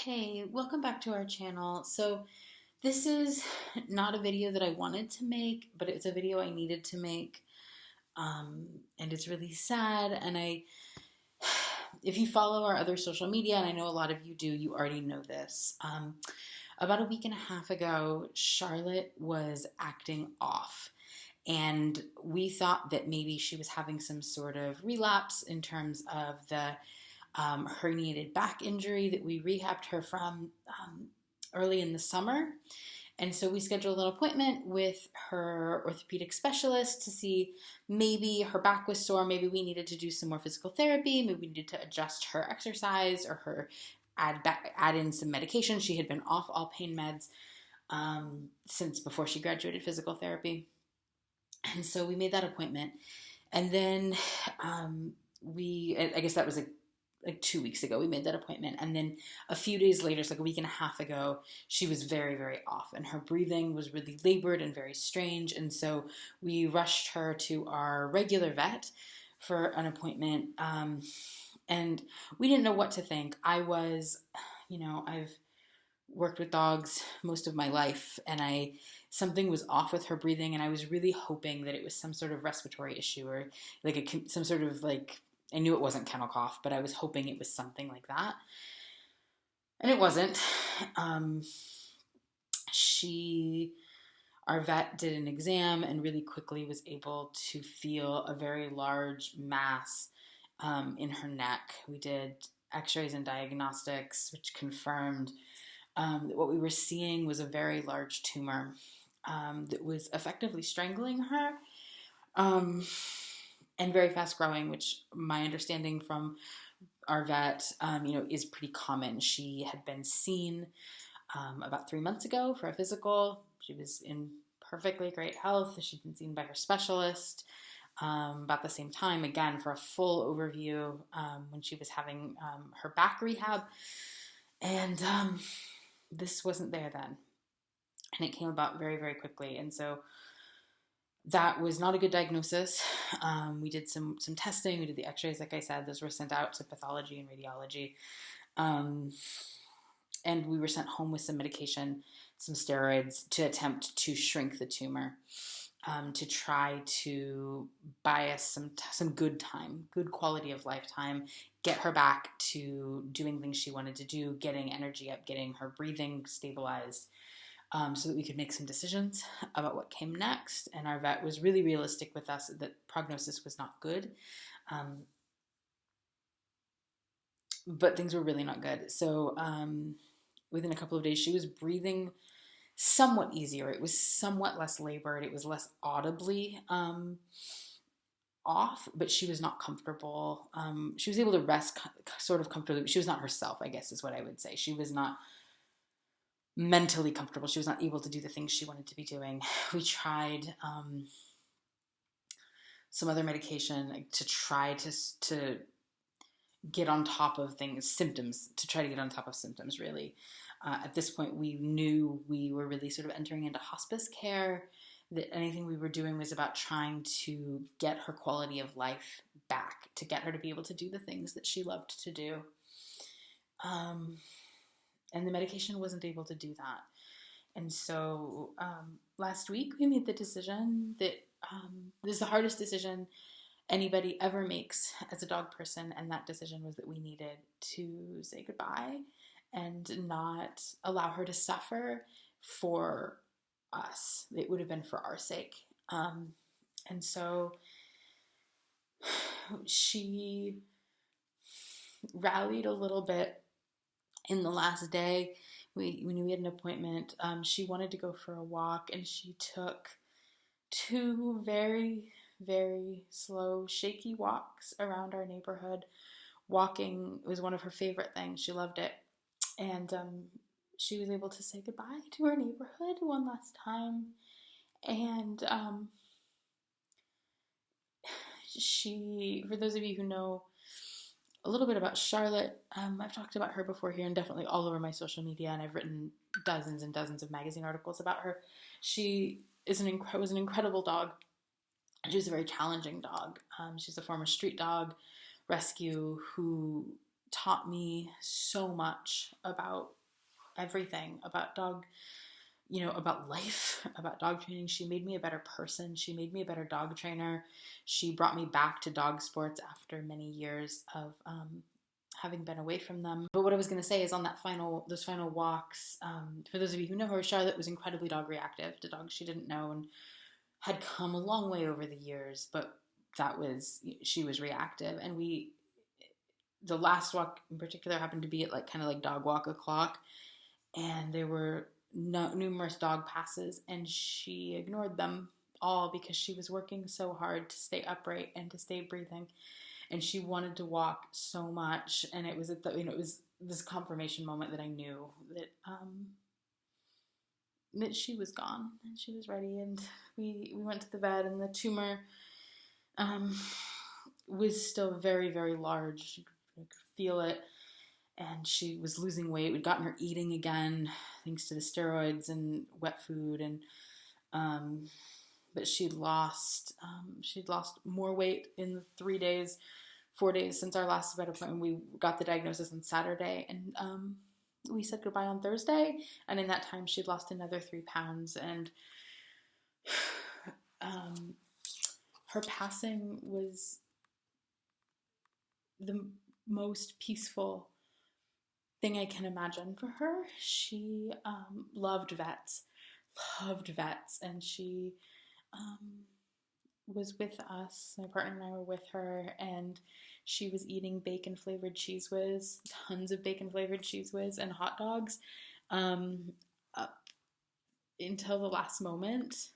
Hey, welcome back to our channel. So this is not a video that I wanted to make, but it's a video I needed to make. And it's really sad. If you follow our other social media, and I know a lot of you do, you already know this. About a week and a half ago, Charlotte was acting off. And we thought that maybe she was having some sort of relapse in terms of the herniated back injury that we rehabbed her from early in the summer. And so we scheduled an appointment with her orthopedic specialist to see maybe her back was sore, maybe we needed to do some more physical therapy, maybe we needed to adjust her exercise or add in some medication. She had been off all pain meds since before she graduated physical therapy. And so we made that appointment. And then I guess that was like 2 weeks ago, we made that appointment. And then a few days later, it's like a week and a half ago, she was very, very off. And her breathing was really labored and very strange. And so we rushed her to our regular vet for an appointment. And we didn't know what to think. I've worked with dogs most of my life, and something was off with her breathing, and I was really hoping that it was some sort of respiratory issue or some sort of I knew it wasn't kennel cough, but I was hoping it was something like that. And it wasn't. Our vet did an exam and really quickly was able to feel a very large mass in her neck. We did x-rays and diagnostics, which confirmed that what we were seeing was a very large tumor that was effectively strangling her. And very fast growing, which my understanding from our vet, is pretty common. She had been seen about 3 months ago for a physical. She was in perfectly great health. She'd been seen by her specialist about the same time, again, for a full overview when she was having her back rehab. And this wasn't there then. And it came about very, very quickly. And so that was not a good diagnosis. We did some testing. We did the x-rays, like I said. Those were sent out to pathology and radiology. And we were sent home with some medication, some steroids, to attempt to shrink the tumor, to try to buy us some good time, good quality of life time, get her back to doing things she wanted to do, getting energy up, getting her breathing stabilized, so that we could make some decisions about what came next. And our vet was really realistic with us that prognosis was not good. But things were really not good. So within a couple of days, she was breathing somewhat easier. It was somewhat less labored. It was less audibly off, but she was not comfortable. She was able to rest sort of comfortably, but she was not herself, I guess is what I would say. She was not mentally comfortable. She was not able to do the things she wanted to be doing. We tried some other medication to try to get on top of symptoms, really. At this point, we knew we were really sort of entering into hospice care, that anything we were doing was about trying to get her quality of life back, to get her to be able to do the things that she loved to do. And the medication wasn't able to do that. And so last week we made the decision that this is the hardest decision anybody ever makes as a dog person, and that decision was that we needed to say goodbye and not allow her to suffer for us. It would have been for our sake. And so she rallied a little bit in the last day. We knew we had an appointment. She wanted to go for a walk, and she took 2 very, very slow, shaky walks around our neighborhood. Walking was one of her favorite things. She loved it. And she was able to say goodbye to her neighborhood one last time. And for those of you who know a little bit about Charlotte, I've talked about her before here and definitely all over my social media, and I've written dozens and dozens of magazine articles about her. She was an incredible dog. She was a very challenging dog. She's a former street dog rescue who taught me so much about everything, about dog, about life, about dog training. She made me a better person. She made me a better dog trainer. She brought me back to dog sports after many years of having been away from them. But what I was going to say is on those final walks, for those of you who know her, Charlotte was incredibly dog reactive to dogs she didn't know and had come a long way over the years, but she was reactive. And the last walk in particular happened to be at kind of like dog walk o'clock, and there were numerous dog passes, and she ignored them all because she was working so hard to stay upright and to stay breathing, and she wanted to walk so much. And it was it was this confirmation moment that I knew that she was gone and she was ready. And we went to the vet, and the tumor was still very, very large. You could feel it. And she was losing weight. We'd gotten her eating again, thanks to the steroids and wet food. And but she'd lost more weight in the 4 days since our last vet appointment. We got the diagnosis on Saturday, and we said goodbye on Thursday. And in that time, she'd lost another 3 pounds. And her passing was the most peaceful thing I can imagine for her. She loved vets, and she was with us. My partner and I were with her, and she was eating bacon flavored Cheez Whiz, tons of bacon flavored Cheez Whiz and hot dogs, up until the last moment.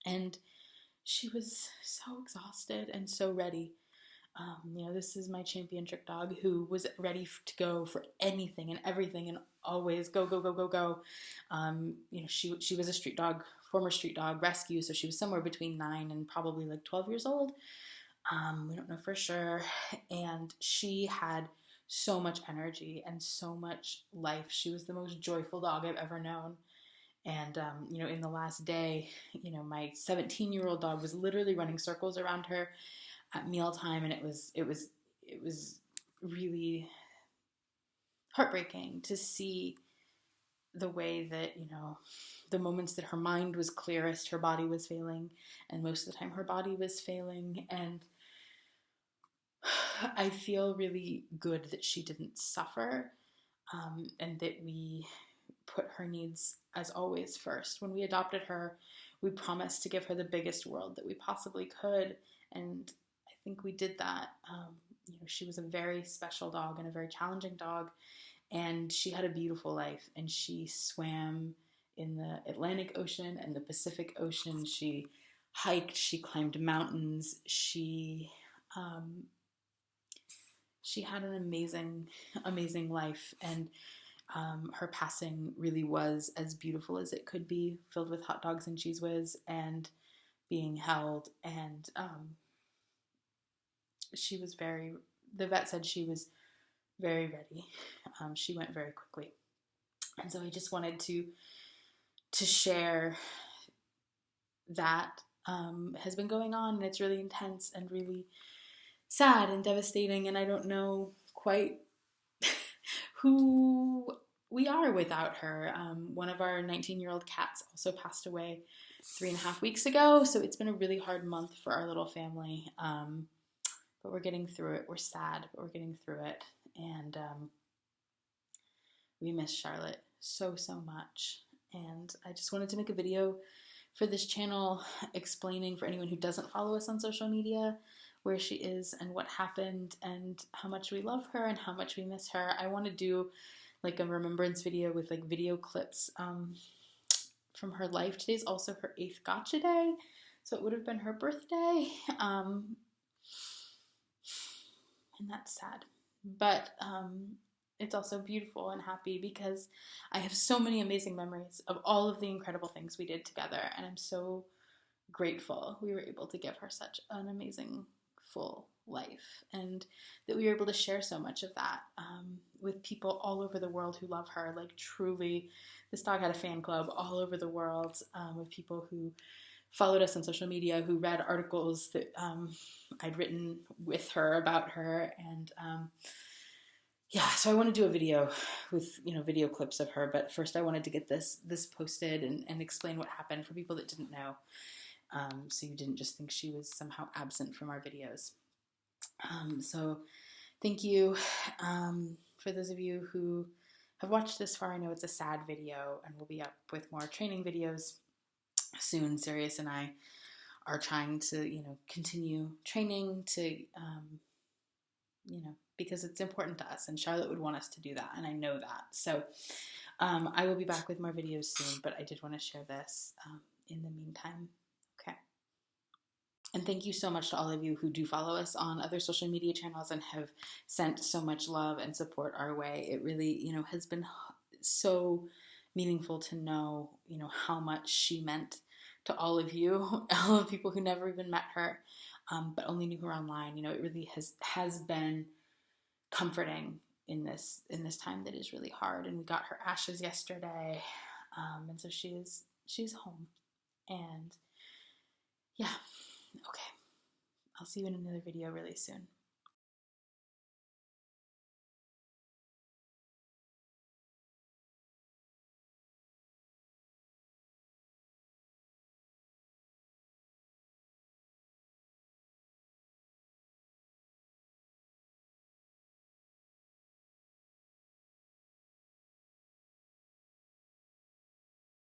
And she was so exhausted and so ready. This is my champion trick dog who was ready to go for anything and everything and always go, go, go, go, go. She was a former street dog rescue, so she was somewhere between 9 and probably 12 years old. We don't know for sure. And she had so much energy and so much life. She was the most joyful dog I've ever known. And, in the last day, my 17-year-old dog was literally running circles around her at mealtime, and it was really heartbreaking to see the way that, the moments that her mind was clearest, her body was failing, and most of the time her body was failing. And I feel really good that she didn't suffer, and that we put her needs as always first. When we adopted her, we promised to give her the biggest world that we possibly could, and I think we did that. She was a very special dog and a very challenging dog, and she had a beautiful life, and she swam in the Atlantic Ocean and the Pacific Ocean. She hiked, she climbed mountains, she had an amazing, amazing life. And her passing really was as beautiful as it could be, filled with hot dogs and Cheez Whiz and being held. And the vet said she was very ready. She went very quickly. And so I just wanted to share that has been going on, and it's really intense and really sad and devastating, and I don't know quite who we are without her. One of our 19-year-old cats also passed away 3.5 weeks ago, so it's been a really hard month for our little family, but we're getting through it. We're sad, but we're getting through it, and we miss Charlotte so, so much. And I just wanted to make a video for this channel explaining, for anyone who doesn't follow us on social media, where she is and what happened and how much we love her and how much we miss her. I want to do a remembrance video with video clips from her life. Today's also her 8th gotcha day, so it would have been her birthday, and that's sad, but it's also beautiful and happy because I have so many amazing memories of all of the incredible things we did together, and I'm so grateful we were able to give her such an amazing full life, and that we were able to share so much of that with people all over the world who love her. Truly, this dog had a fan club all over the world, of people who followed us on social media, who read articles that I'd written with her about her. And yeah, so I want to do a video with, video clips of her. But first I wanted to get this posted and explain what happened for people that didn't know. So you didn't just think she was somehow absent from our videos. So thank you for those of you who have watched this far. I know it's a sad video, and we'll be up with more training videos soon. Sirius and I are trying to, continue training to, because it's important to us, and Charlotte would want us to do that, and I know that. So I will be back with more videos soon, but I did want to share this in the meantime. Okay. And thank you so much to all of you who do follow us on other social media channels and have sent so much love and support our way. It really, has been so meaningful to know, how much she meant to all of you, all of the people who never even met her, but only knew her online. It really has been comforting in this time that is really hard. And we got her ashes yesterday, and so she's home. And yeah. Okay, I'll see you in another video really soon.